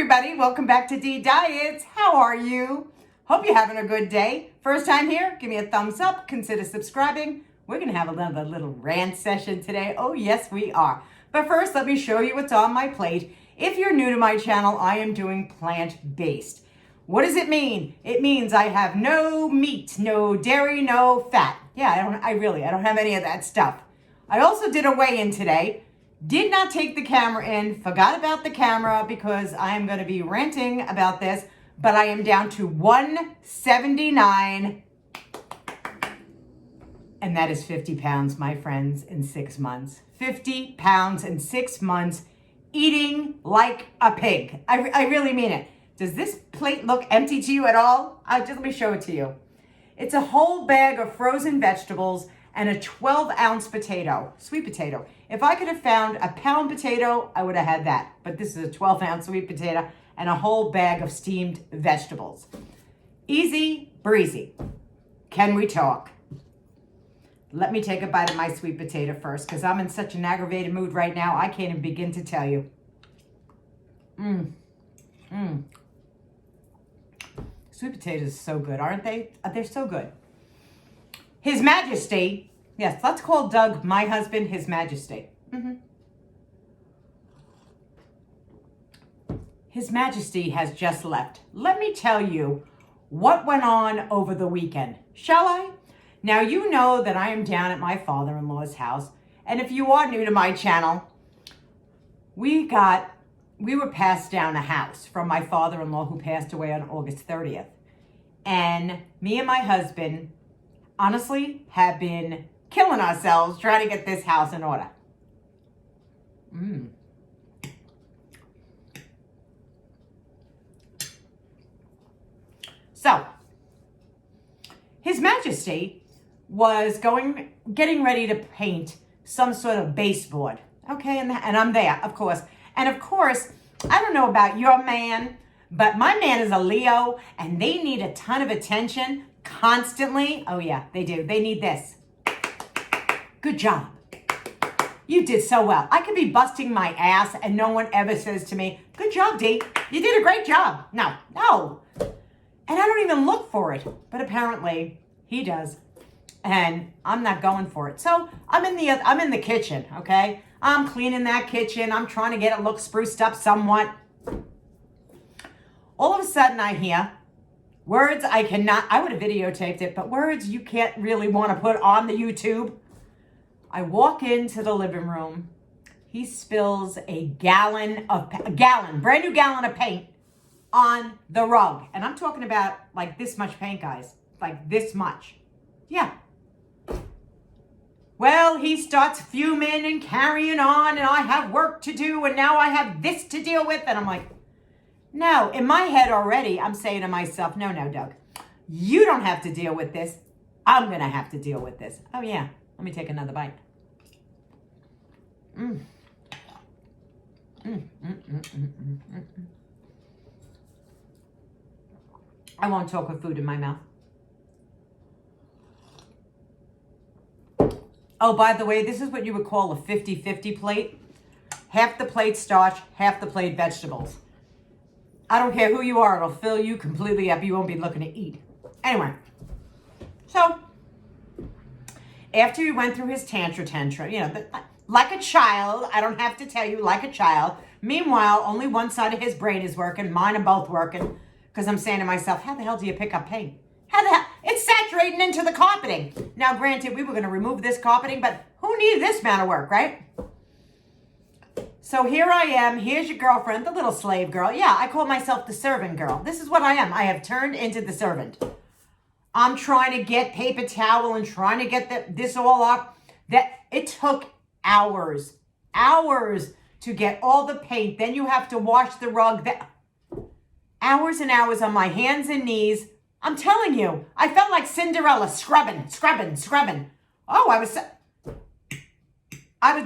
everybody, welcome back to D Diets. How are you? Hope you're having a good day. First time here, give me a thumbs up, consider subscribing. We're gonna have another little rant session today. Oh yes, we are. But first, let me show you what's on my plate. If you're new to my channel, I am doing plant-based. What does it mean? It means I have no meat, no dairy, no fat. Yeah, I don't have any of that stuff. I also did a weigh-in today. Did not take the camera in, forgot about the camera because I am going to be ranting about this, but I am down to 179, and that is 50 pounds, my friends, in 6 months. 50 pounds in 6 months, eating like a pig. I really mean it. Does this plate look empty to you at all? Let me show it to you. It's a whole bag of frozen vegetables and a 12-ounce potato, sweet potato. If I could have found a pound potato, I would have had that. But this is a 12-ounce sweet potato and a whole bag of steamed vegetables. Easy breezy. Can we talk? Let me take a bite of my sweet potato first because I'm in such an aggravated mood right now, I can't even begin to tell you. Sweet potatoes are so good, aren't they? They're so good. His Majesty, yes, let's call Doug, my husband, His Majesty. His Majesty has just left. Let me tell you what went on over the weekend, shall I? Now, you know that I am down at my father-in-law's house, and if you are new to my channel, we were passed down a house from my father-in-law who passed away on August 30th. And me and my husband honestly have been killing ourselves trying to get this house in order. So, His Majesty was getting ready to paint some sort of baseboard. Okay, and I'm there, of course. And of course, I don't know about your man, but my man is a Leo, and they need a ton of attention constantly. Oh yeah, they do. They need this. Good job. You did so well. I could be busting my ass and no one ever says to me, good job, Dee. You did a great job. No. And I don't even look for it. But apparently he does. And I'm not going for it. So I'm in the kitchen, okay? I'm cleaning that kitchen. I'm trying to get it look spruced up somewhat. All of a sudden I hear words I would have videotaped it, but words you can't really want to put on the YouTube. I walk into the living room. He spills a brand new gallon of paint on the rug. And I'm talking about like this much paint, guys. Like this much. Yeah. Well, he starts fuming and carrying on, and I have work to do, and now I have this to deal with. And I'm like, no, in my head already, I'm saying to myself, no, Doug, you don't have to deal with this. I'm going to have to deal with this. Oh, yeah. Let me take another bite. I won't talk with food in my mouth. Oh, by the way, this is what you would call a 50-50 plate. Half the plate starch, half the plate vegetables. I don't care who you are, it'll fill you completely up. You won't be looking to eat. Anyway, so after he went through his tantrum, like a child, I don't have to tell you, like a child. Meanwhile, only one side of his brain is working. Mine are both working because I'm saying to myself, how the hell do you pick up paint? How the hell? It's saturating into the carpeting. Now, granted, we were going to remove this carpeting, but who needed this amount of work, right? So here I am. Here's your girlfriend, the little slave girl. Yeah, I call myself the servant girl. This is what I am. I have turned into the servant. I'm trying to get paper towel and trying to get this all up. It took hours to get all the paint. Then you have to wash the rug. Hours and hours on my hands and knees. I'm telling you, I felt like Cinderella scrubbing. Oh, I was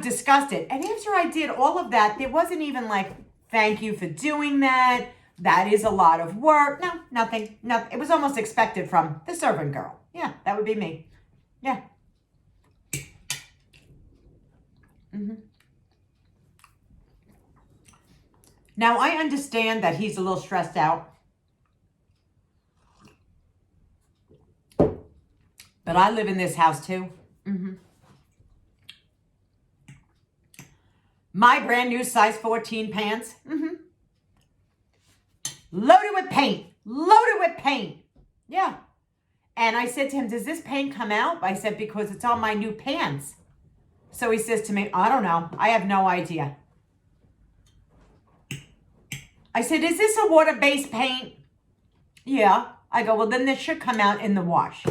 disgusted. And after I did all of that, there wasn't even like, thank you for doing that. That is a lot of work. No, nothing. It was almost expected from the servant girl. Yeah, that would be me. Yeah. Now, I understand that he's a little stressed out. But I live in this house too. My brand new size 14 pants. Loaded with paint. Loaded with paint. Yeah. And I said to him, does this paint come out? I said, because it's on my new pants. So he says to me, I don't know. I have no idea. I said, is this a water-based paint? Yeah. I go, well, then this should come out in the wash.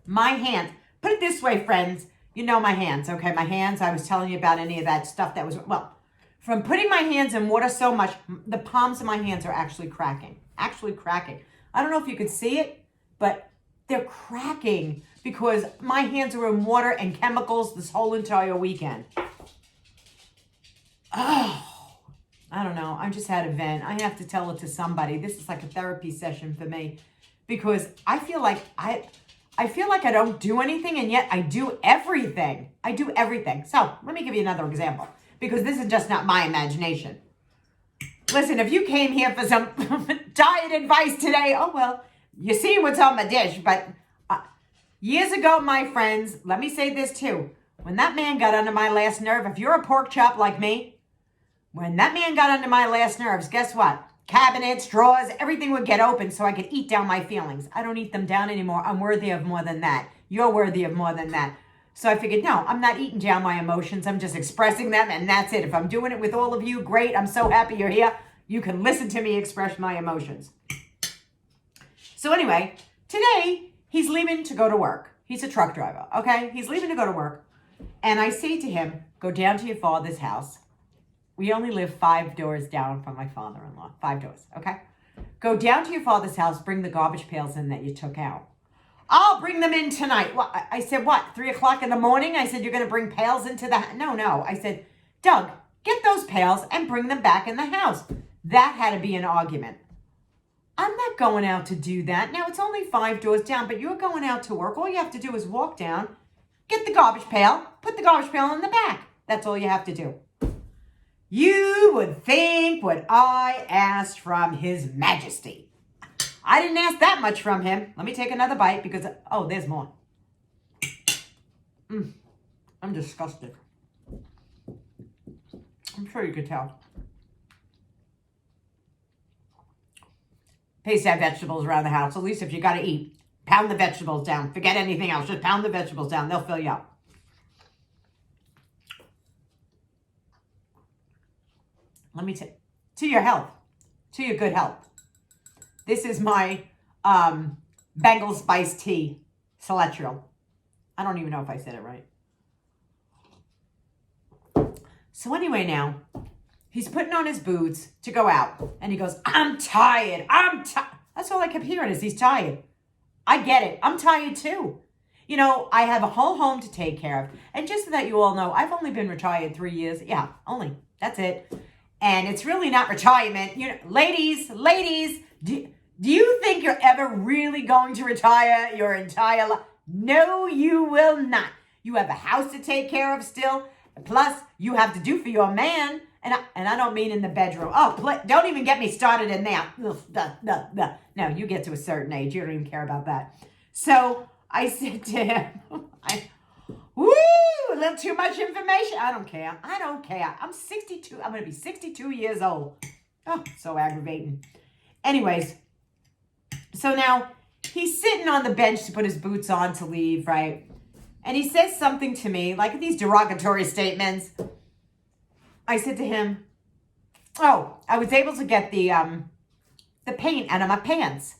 My hands. Put it this way, friends. You know my hands, okay? My hands, I was telling you about any of that stuff that was, well, from putting my hands in water so much, the palms of my hands are actually cracking. Actually cracking. I don't know if you could see it, but they're cracking because my hands were in water and chemicals this whole entire weekend. Oh, I don't know. I just had a vent. I have to tell it to somebody. This is like a therapy session for me because I feel like I don't do anything, and yet I do everything. I do everything. So let me give you another example, because this is just not my imagination. Listen, if you came here for some diet advice today, oh, well, you see what's on my dish. But years ago, my friends, let me say this too. When that man got under my last nerve, if you're a pork chop like me, when that man got under my last nerves, guess what? Cabinets, drawers, everything would get open so I could eat down my feelings. I don't eat them down anymore. I'm worthy of more than that. You're worthy of more than that. So I figured, no, I'm not eating down my emotions. I'm just expressing them, and that's it. If I'm doing it with all of you, great. I'm so happy you're here. You can listen to me express my emotions. So anyway, today he's leaving to go to work. He's a truck driver, okay? He's leaving to go to work. And I say to him, go down to your father's house. We only live 5 doors down from my father-in-law. 5 doors, okay? Go down to your father's house, bring the garbage pails in that you took out. I'll bring them in tonight. Well, I said, what, 3 o'clock in the morning? I said, you're going to bring pails into the house? No. I said, Doug, get those pails and bring them back in the house. That had to be an argument. I'm not going out to do that. Now, it's only 5 doors down, but you're going out to work. All you have to do is walk down, get the garbage pail, put the garbage pail in the back. That's all you have to do. You would think what I asked from His Majesty. I didn't ask that much from him. Let me take another bite because, oh, there's more. I'm disgusted. I'm sure you could tell. Pays to have vegetables around the house. At least if you got to eat, pound the vegetables down. Forget anything else. Just pound the vegetables down. They'll fill you up. Let me take, to your health, to your good health. This is my Bengal Spice Tea, Celestial. I don't even know if I said it right. So anyway, now, he's putting on his boots to go out. And he goes, I'm tired. That's all I kept hearing is he's tired. I get it. I'm tired too. You know, I have a whole home to take care of. And just so that you all know, I've only been retired 3 years. Yeah, only. That's it. And it's really not retirement. You know, ladies, do you think you're ever really going to retire your entire life? No, you will not. You have a house to take care of still. Plus, you have to do for your man. And I don't mean in the bedroom. Oh, don't even get me started in there. No, you get to a certain age. You don't even care about that. So I said to him, a little too much information. I don't care. I'm 62. I'm going to be 62 years old. Oh, so aggravating. Anyways, so now he's sitting on the bench to put his boots on to leave, right? And he says something to me, like these derogatory statements. I said to him, oh, I was able to get the paint out of my pants.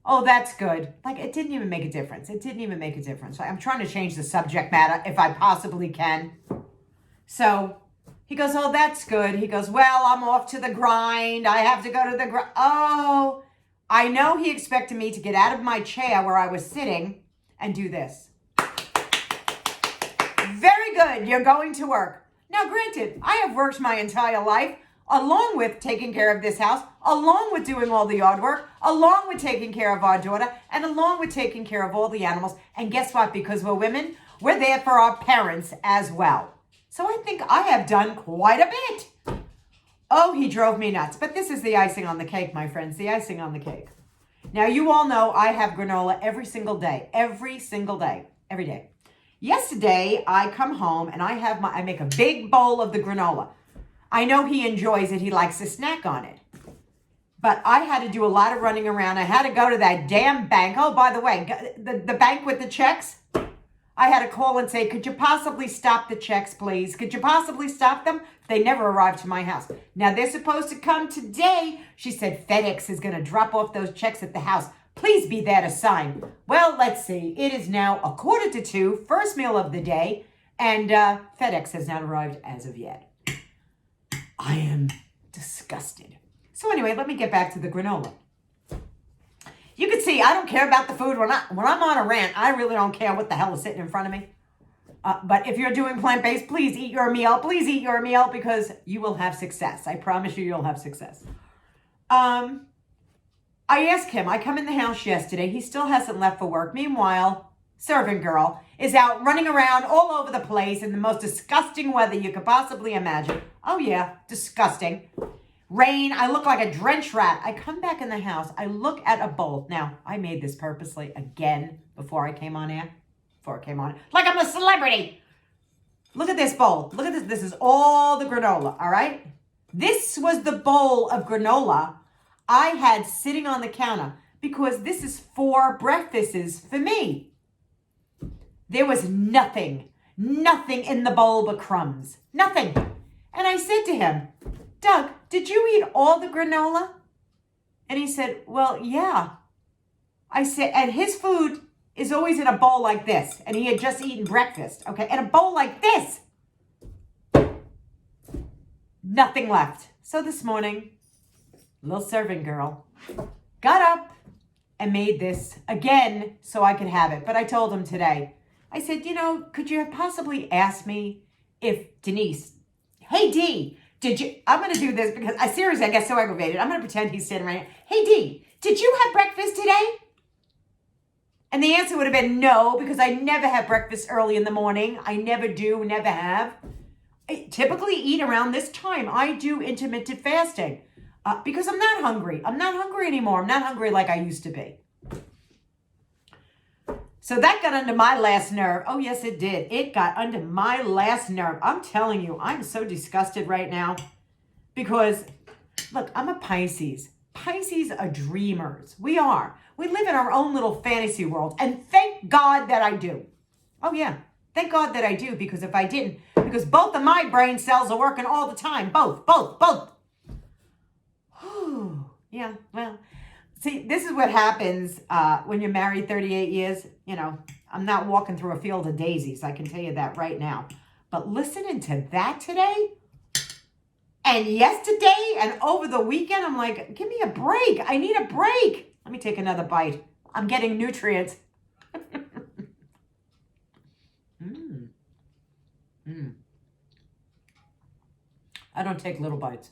Oh, that's good. Like, it didn't even make a difference. I'm trying to change the subject matter if I possibly can. So he goes, oh, that's good. He goes, well, I'm off to the grind. I have to go to the grind. Oh, I know he expected me to get out of my chair where I was sitting and do this. Very good. You're going to work. Now, granted, I have worked my entire life along with taking care of this house, along with doing all the yard work, along with taking care of our daughter, and along with taking care of all the animals. And guess what? Because we're women, we're there for our parents as well. So I think I have done quite a bit. Oh, he drove me nuts. But this is the icing on the cake, my friends, the icing on the cake. Now, you all know I have granola every single day, every day. Yesterday, I come home and I make a big bowl of the granola. I know he enjoys it. He likes to snack on it. But I had to do a lot of running around. I had to go to that damn bank. Oh, by the way, the bank with the checks, I had to call and say, could you possibly stop the checks, please? Could you possibly stop them? They never arrived to my house. Now, they're supposed to come today. She said FedEx is going to drop off those checks at the house. Please be there to sign. Well, let's see. It is now 1:45, first meal of the day, and FedEx has not arrived as of yet. I am disgusted. So anyway, let me get back to the granola. You can see I don't care about the food. When I'm on a rant, I really don't care what the hell is sitting in front of me. But if you're doing plant-based, please eat your meal. Please eat your meal because you will have success. I promise you, you'll have success. I asked him, I come in the house yesterday. He still hasn't left for work. Meanwhile, servant girl is out running around all over the place in the most disgusting weather you could possibly imagine. Oh yeah, disgusting. Rain, I look like a drenched rat. I come back in the house. I look at a bowl. Now, I made this purposely again before I came on air. Like I'm a celebrity. Look at this bowl. Look at this. This is all the granola, all right? This was the bowl of granola I had sitting on the counter because this is 4 breakfasts for me. There was nothing in the bowl but crumbs. Nothing. And I said to him, Doug, did you eat all the granola? And he said, well, yeah. I said, and his food is always in a bowl like this. And he had just eaten breakfast, okay? In a bowl like this. Nothing left. So this morning, little servant girl got up and made this again so I could have it. But I told him today, I said, could you have possibly asked me if Denise, hey, Dee, I'm going to do this because seriously, I get so aggravated. I'm going to pretend he's sitting right here. Hey, Dee, did you have breakfast today? And the answer would have been no, because I never have breakfast early in the morning. I never do, never have. I typically eat around this time. I do intermittent fasting because I'm not hungry. I'm not hungry anymore. I'm not hungry like I used to be. So that got under my last nerve. Oh, yes, it did. It got under my last nerve. I'm telling you, I'm so disgusted right now because, look, I'm a Pisces. Pisces are dreamers. We are. We live in our own little fantasy world. And thank God that I do. Oh, yeah. Thank God that I do, because if I didn't, because both of my brain cells are working all the time. Both. Yeah, well, see, this is what happens when you're married 38 years. I'm not walking through a field of daisies. I can tell you that right now. But listening to that today and yesterday and over the weekend, I'm like, give me a break. I need a break. Let me take another bite. I'm getting nutrients. I don't take little bites.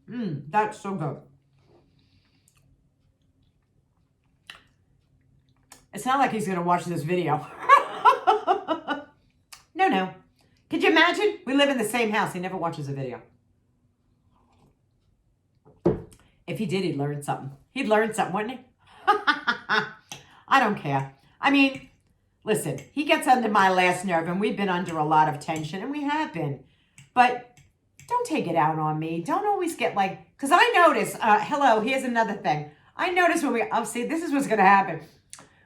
That's so good. It's not like he's going to watch this video. No. Could you imagine? We live in the same house. He never watches a video. If he did, he'd learn something. He'd learn something, wouldn't he? I don't care. I mean, listen, he gets under my last nerve, and we've been under a lot of tension, and we have been. But don't take it out on me. Don't always get like, because I notice, here's another thing. I notice see, this is what's going to happen.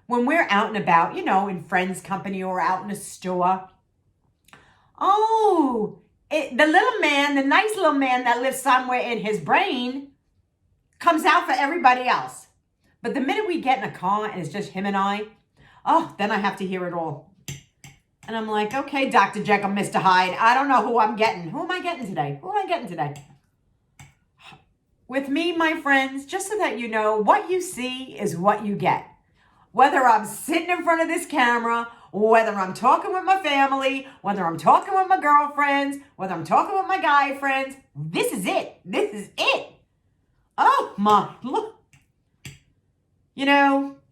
When we're out and about, in friends' company or out in a store. The little man, the nice little man that lives somewhere in his brain comes out for everybody else. But the minute we get in a car and it's just him and I, then I have to hear it all. And I'm like, okay, Dr. Jekyll, Mr. Hyde, I don't know who I'm getting. Who am I getting today? With me, my friends, just so that you know, what you see is what you get. Whether I'm sitting in front of this camera, whether I'm talking with my family, whether I'm talking with my girlfriends, whether I'm talking with my guy friends, this is it. This is it. Oh, my, look.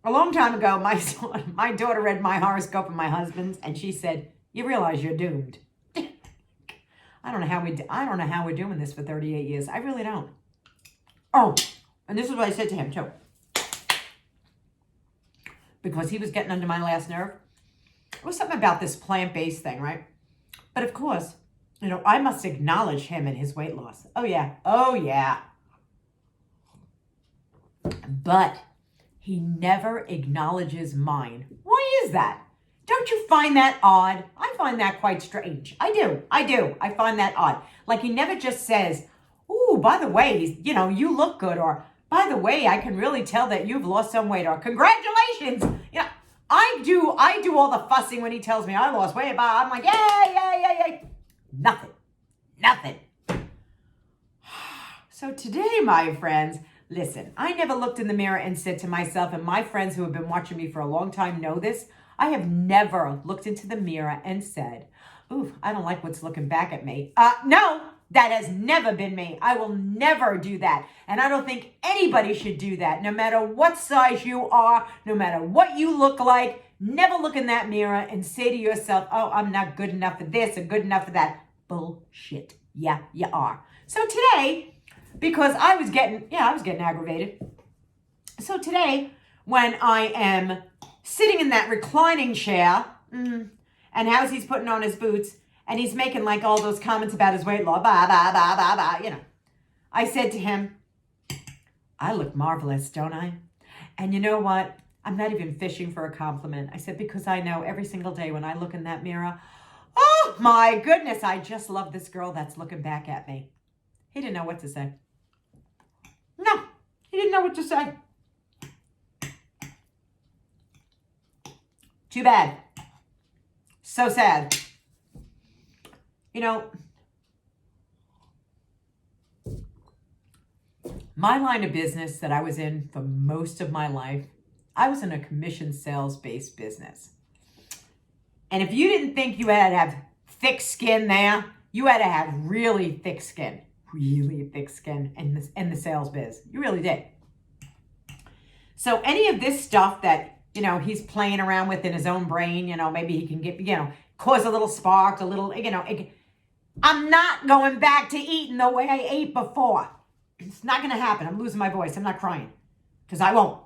A long time ago, my daughter read my horoscope and my husband's, and she said, you realize you're doomed. I I don't know how we're doing this for 38 years. I really don't. Oh, and this is what I said to him too. Because he was getting under my last nerve. It was something about this plant-based thing, right? But of course, I must acknowledge him and his weight loss. Oh yeah. Oh yeah. But he never acknowledges mine. Why is that? Don't you find that odd? I find that quite strange. I do. I find that odd. Like he never just says, ooh, by the way, you look good. Or, by the way, I can really tell that you've lost some weight. Or, congratulations. I do all the fussing when he tells me I lost weight. But I'm like, yay. Nothing. So today, my friends, listen, I never looked in the mirror and said to myself, and my friends who have been watching me for a long time know this, I have never looked into the mirror and said, ooh, I don't like what's looking back at me. No, that has never been me. I will never do that. And I don't think anybody should do that. No matter what size you are, no matter what you look like, never look in that mirror and say to yourself, oh, I'm not good enough for this or good enough for that. Bullshit. Yeah, you are. So today, because I was getting aggravated. So today, when I am sitting in that reclining chair, and how's he's putting on his boots, and he's making like all those comments about his weight loss, I said to him, I look marvelous, don't I? And you know what? I'm not even fishing for a compliment. I said, because I know every single day when I look in that mirror, oh my goodness, I just love this girl that's looking back at me. He didn't know what to say. No, he didn't know what to say. Too bad. So sad. My line of business that I was in for most of my life, I was in a commission sales-based business. And if you didn't think you had to have thick skin there, you had to have really thick skin in the sales biz. You really did. So any of this stuff that, he's playing around with in his own brain, maybe he can get, cause a little spark, a little, I'm not going back to eating the way I ate before. It's not going to happen. I'm losing my voice. I'm not crying because I won't.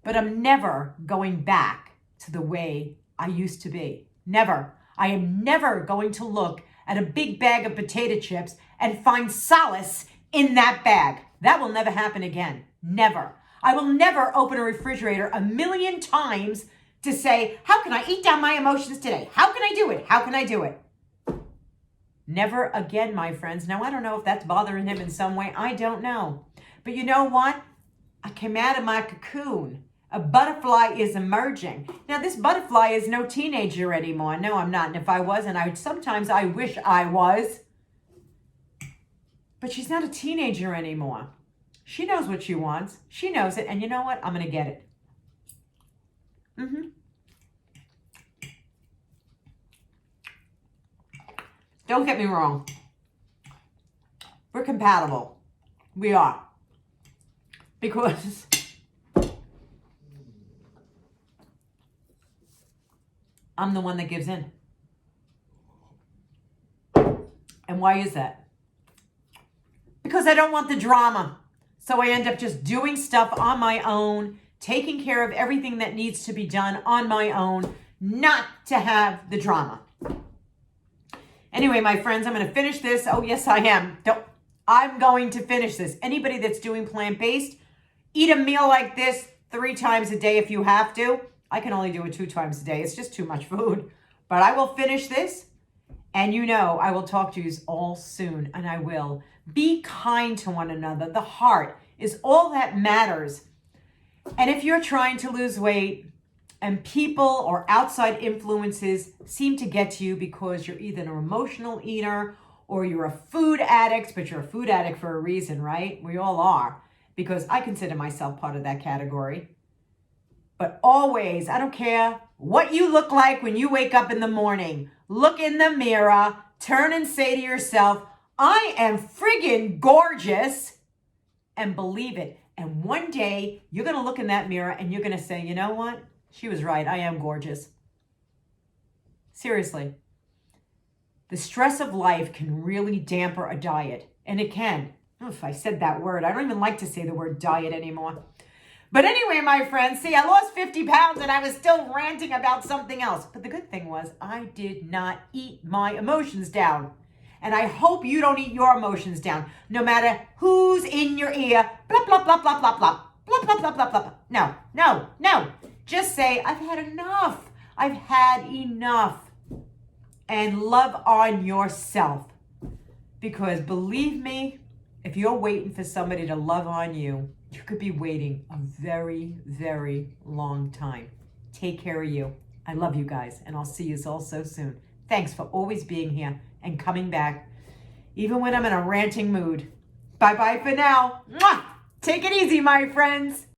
But I'm never going back to the way I used to be. Never. I am never going to look at a big bag of potato chips and find solace in that bag. That will never happen again. Never. I will never open a refrigerator 1,000,000 times to say, how can I eat down my emotions today? How can I do it? How can I do it? Never again, my friends. Now, I don't know if that's bothering him in some way. I don't know. But you know what? I came out of my cocoon. A butterfly is emerging. Now, this butterfly is no teenager anymore. No, I'm not. And if I was, and sometimes I wish I was. But she's not a teenager anymore. She knows what she wants. She knows it. And you know what? I'm going to get it. Don't get me wrong. We're compatible. We are. Because I'm the one that gives in. And why is that? Because I don't want the drama. So I end up just doing stuff on my own, taking care of everything that needs to be done on my own, not to have the drama. Anyway, my friends, I'm going to finish this. Oh, yes, I am. I'm going to finish this. Anybody that's doing plant-based, eat a meal like this 3 times a day if you have to. I can only do it 2 times a day. It's just too much food. But I will finish this. And I will talk to you all soon. And I will. Be kind to one another. The heart is all that matters. And if you're trying to lose weight and people or outside influences seem to get to you because you're either an emotional eater or you're a food addict, but you're a food addict for a reason, right? We all are, because I consider myself part of that category. But always, I don't care what you look like when you wake up in the morning, look in the mirror, turn and say to yourself, I am friggin' gorgeous, and believe it. And one day you're going to look in that mirror and you're going to say, you know what? She was right. I am gorgeous. Seriously. The stress of life can really damper a diet, and it can. Oh, if I said that word, I don't even like to say the word diet anymore. But anyway, my friends, see, I lost 50 pounds and I was still ranting about something else. But the good thing was I did not eat my emotions down. And I hope you don't eat your emotions down, no matter who's in your ear. Blah, blah, blah, blah, blah, blah. Blah, blah, blah, blah, blah. No, no, no. Just say, I've had enough. I've had enough. And love on yourself. Because believe me, if you're waiting for somebody to love on you, you could be waiting a very, very long time. Take care of you. I love you guys, and I'll see you all so soon. Thanks for always being here and coming back, even when I'm in a ranting mood. Bye-bye for now. Mwah! Take it easy, my friends.